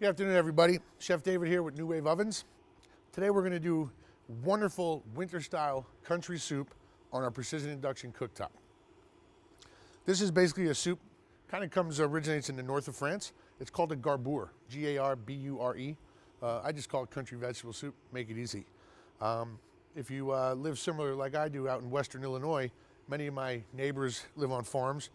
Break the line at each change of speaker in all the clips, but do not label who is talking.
Good afternoon, everybody. Chef David here with NuWave Ovens. Today we're going to do wonderful winter-style country soup on our precision induction cooktop. This is basically a soup, originates in the north of France. It's called a Garbure, G-A-R-B-U-R-E. I just call it country vegetable soup, make it easy. If you live similar like I do out in western Illinois, many of my neighbors live on farms,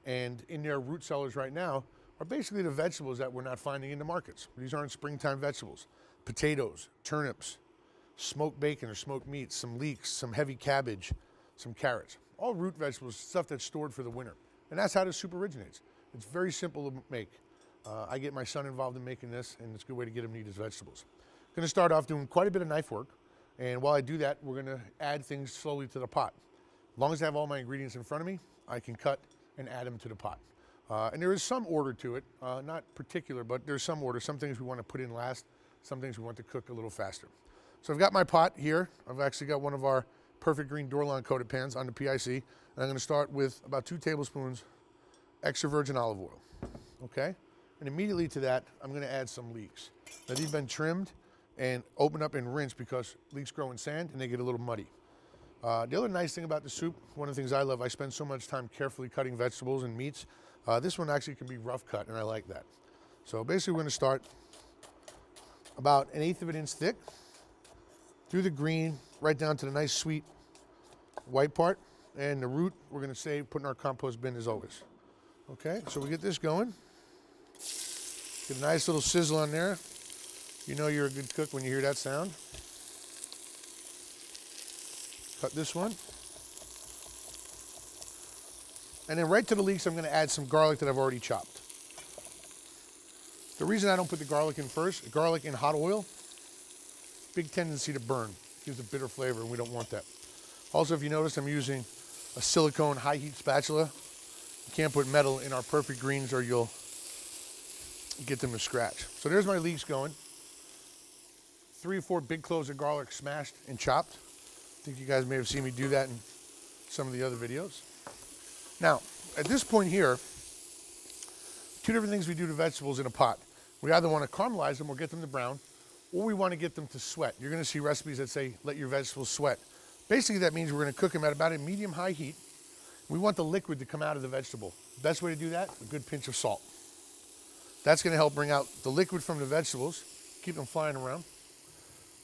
and in their root cellars right now are basically the vegetables that we're not finding in the markets. These aren't springtime vegetables. Potatoes, turnips, smoked bacon or smoked meats, some leeks, some heavy cabbage, some carrots. All root vegetables, stuff that's stored for the winter. And that's how this soup originates. It's very simple to make. I get my son involved in making this, and it's a good way to get him to eat his vegetables. I'm gonna start off doing quite a bit of knife work, and while I do that, we're gonna add things slowly to the pot. As long as I have all my ingredients in front of me, I can cut and add them to the pot. And there is some order to it, not particular, but there's some order. Some things we want to put in last, some things we want to cook a little faster. So I've got my pot here. I've actually got one of our perfect green Dorlon coated pans on the PIC. And I'm going to start with about 2 tablespoons extra virgin olive oil, okay? And immediately to that, I'm going to add some leeks. Now these have been trimmed and opened up and rinsed because leeks grow in sand and they get a little muddy. The other nice thing about the soup, one of the things I love, I spend so much time carefully cutting vegetables and meats. This one actually can be rough cut, and I like that. So basically we're going to start about 1/8 of an inch thick through the green right down to the nice sweet white part, and the root we're going to save, put in our compost bin as always. Okay, so we get this going. Get a nice little sizzle on there. You know you're a good cook when you hear that sound. Cut this one. And then right to the leeks, I'm going to add some garlic that I've already chopped. The reason I don't put the garlic in first, garlic in hot oil, big tendency to burn. Gives a bitter flavor, and we don't want that. Also, if you notice, I'm using a silicone high heat spatula. You can't put metal in our perfect greens or you'll get them to scratch. So there's my leeks going. 3 or 4 big cloves of garlic smashed and chopped. I think you guys may have seen me do that in some of the other videos. Now, at this point here, 2 different things we do to vegetables in a pot. We either want to caramelize them or get them to brown, or we want to get them to sweat. You're going to see recipes that say, let your vegetables sweat. Basically, that means we're going to cook them at about a medium-high heat. We want the liquid to come out of the vegetable. Best way to do that, a good pinch of salt. That's going to help bring out the liquid from the vegetables, keep them flying around.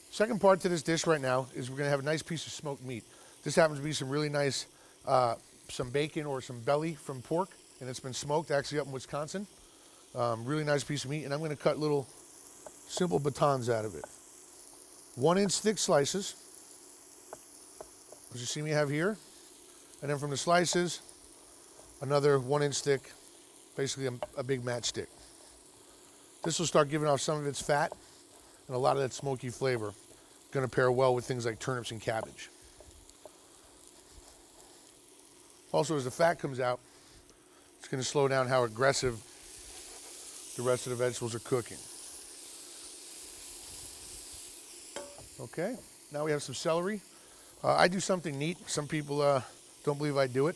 Second part to this dish right now is we're going to have a nice piece of smoked meat. This happens to be some really nice some bacon or some belly from pork, and it's been smoked actually up in Wisconsin. Really nice piece of meat, and I'm going to cut little simple batons out of it. 1-inch thick slices, as you see me have here, and then from the slices, another 1-inch thick, basically a big matchstick. This will start giving off some of its fat and a lot of that smoky flavor. Going to pair well with things like turnips and cabbage. Also, as the fat comes out, it's going to slow down how aggressive the rest of the vegetables are cooking. Okay, now we have some celery. I do something neat. Some people don't believe I do it.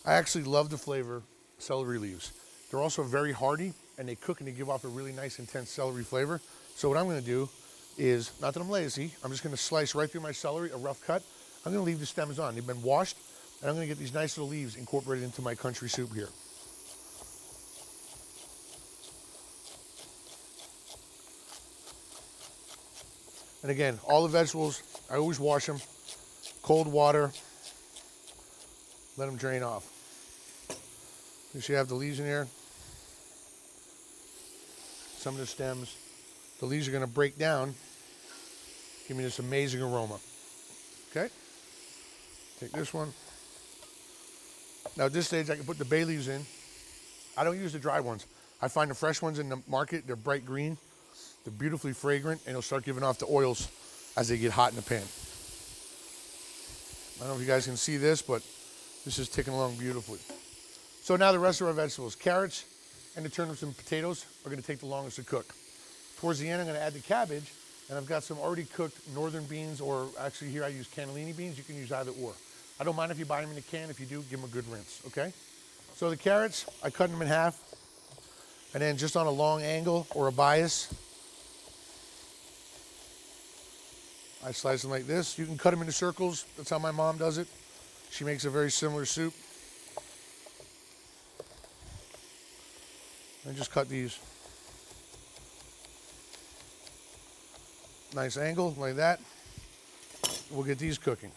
I actually love to flavor celery leaves. They're also very hearty, and they cook and they give off a really nice, intense celery flavor. So what I'm going to do is, not that I'm lazy, I'm just going to slice right through my celery, a rough cut. I'm going to leave the stems on. They've been washed. And I'm going to get these nice little leaves incorporated into my country soup here. And again, all the vegetables, I always wash them. Cold water. Let them drain off. You see I have the leaves in here. Some of the stems. The leaves are going to break down. Give me this amazing aroma. Okay? Take this one. Now at this stage, I can put the bay leaves in. I don't use the dry ones. I find the fresh ones in the market, they're bright green, they're beautifully fragrant, and they'll start giving off the oils as they get hot in the pan. I don't know if you guys can see this, but this is ticking along beautifully. So now the rest of our vegetables, carrots and the turnips and potatoes are going to take the longest to cook. Towards the end, I'm going to add the cabbage, and I've got some already cooked northern beans, or actually here I use cannellini beans. You can use either or. I don't mind if you buy them in a can. If you do, give them a good rinse, okay? So the carrots, I cut them in half, and then just on a long angle or a bias, I slice them like this. You can cut them into circles. That's how my mom does it. She makes a very similar soup. And just cut these. Nice angle like that. We'll get these cooking.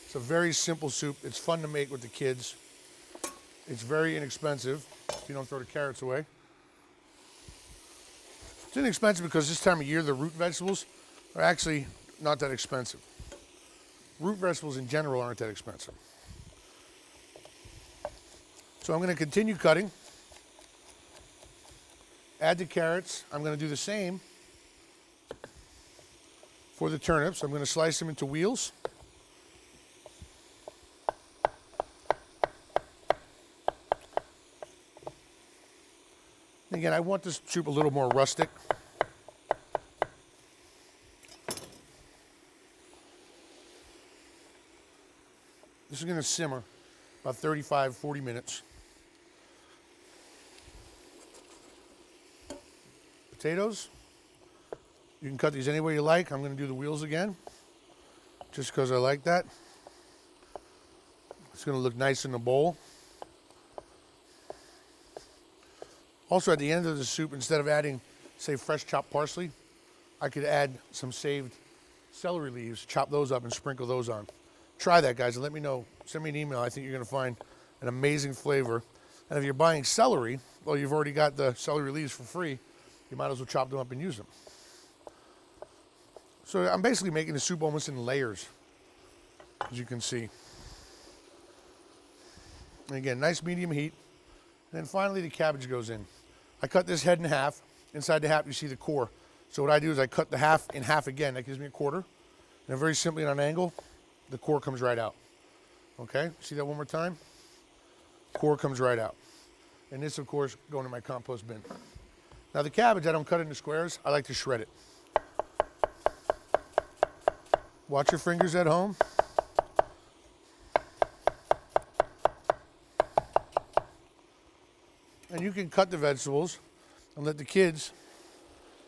It's a very simple soup. It's fun to make with the kids. It's very inexpensive if you don't throw the carrots away. It's inexpensive because this time of year the root vegetables are actually not that expensive. Root vegetables in general aren't that expensive. So I'm going to continue cutting. Add the carrots. I'm going to do the same for the turnips. I'm going to slice them into wheels. Again, I want this soup a little more rustic. This is going to simmer about 35, 40 minutes. Potatoes. You can cut these any way you like. I'm going to do the wheels again, just because I like that. It's going to look nice in the bowl. Also, at the end of the soup, instead of adding, say, fresh chopped parsley, I could add some saved celery leaves, chop those up and sprinkle those on. Try that, guys, and let me know. Send me an email. I think you're going to find an amazing flavor. And if you're buying celery, well, you've already got the celery leaves for free. You might as well chop them up and use them. So I'm basically making the soup almost in layers, as you can see. And again, nice medium heat. And then finally the cabbage goes in. I cut this head in half. Inside the half you see the core. So what I do is I cut the half in half again. That gives me a quarter. And then very simply on an angle, the core comes right out. Okay, see that one more time? Core comes right out. And this, of course, going to my compost bin. Now the cabbage, I don't cut it into squares. I like to shred it. Watch your fingers at home. And you can cut the vegetables and let the kids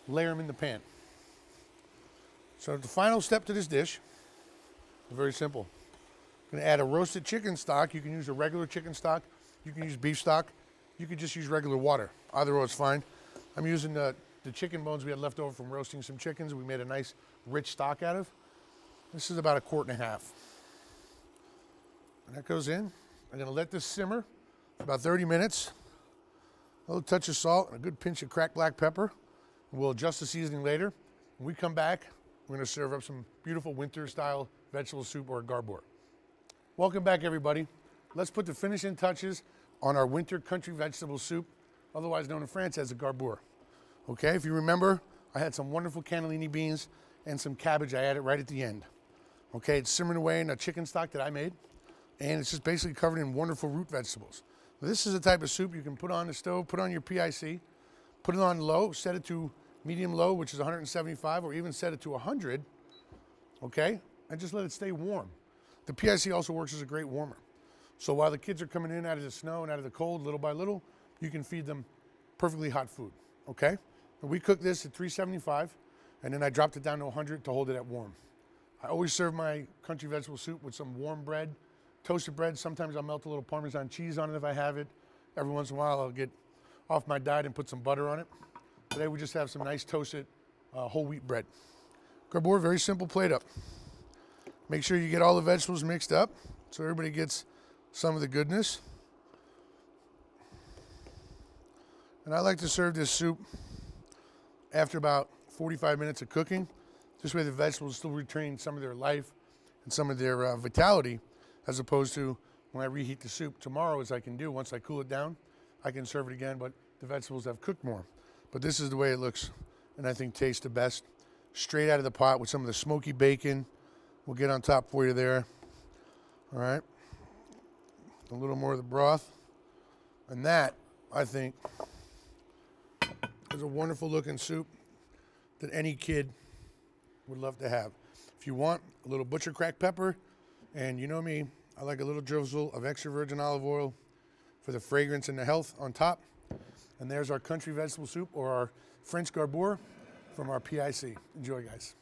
layer them in the pan. So the final step to this dish is very simple. I'm going to add a roasted chicken stock. You can use a regular chicken stock. You can use beef stock. You could just use regular water. Either or is fine. I'm using the chicken bones we had left over from roasting some chickens. We made a nice rich stock out of. This is about 1.5 quarts. And that goes in. I'm going to let this simmer for about 30 minutes. A little touch of salt and a good pinch of cracked black pepper. We'll adjust the seasoning later. When we come back, we're going to serve up some beautiful winter-style vegetable soup or garbure. Welcome back, everybody. Let's put the finishing touches on our winter country vegetable soup, otherwise known in France as a garbure. Okay, if you remember, I had some wonderful cannellini beans and some cabbage I added right at the end. Okay, it's simmering away in a chicken stock that I made, and it's just basically covered in wonderful root vegetables. This is the type of soup you can put on the stove, put on your PIC, put it on low, set it to medium low, which is 175, or even set it to 100, okay, and just let it stay warm. The PIC also works as a great warmer. So while the kids are coming in out of the snow and out of the cold, little by little, you can feed them perfectly hot food, okay? And we cook this at 375, and then I dropped it down to 100 to hold it at warm. I always serve my country vegetable soup with some warm bread, toasted bread. Sometimes I'll melt a little Parmesan cheese on it if I have it. Every once in a while I'll get off my diet and put some butter on it. Today we just have some nice toasted whole wheat bread. Garbure, very simple plate up. Make sure you get all the vegetables mixed up so everybody gets some of the goodness. And I like to serve this soup after about 45 minutes of cooking. This way the vegetables still retain some of their life and some of their vitality, as opposed to when I reheat the soup tomorrow, as I can do. Once I cool it down, I can serve it again, but the vegetables have cooked more. But this is the way it looks, and I think tastes the best. Straight out of the pot with some of the smoky bacon. We'll get on top for you there. All right. A little more of the broth. And that, I think, is a wonderful looking soup that any kid would love to have. If you want a little butcher cracked pepper, and you know me, I like a little drizzle of extra virgin olive oil for the fragrance and the health on top. And there's our country vegetable soup, or our French garbure from our PIC. Enjoy, guys.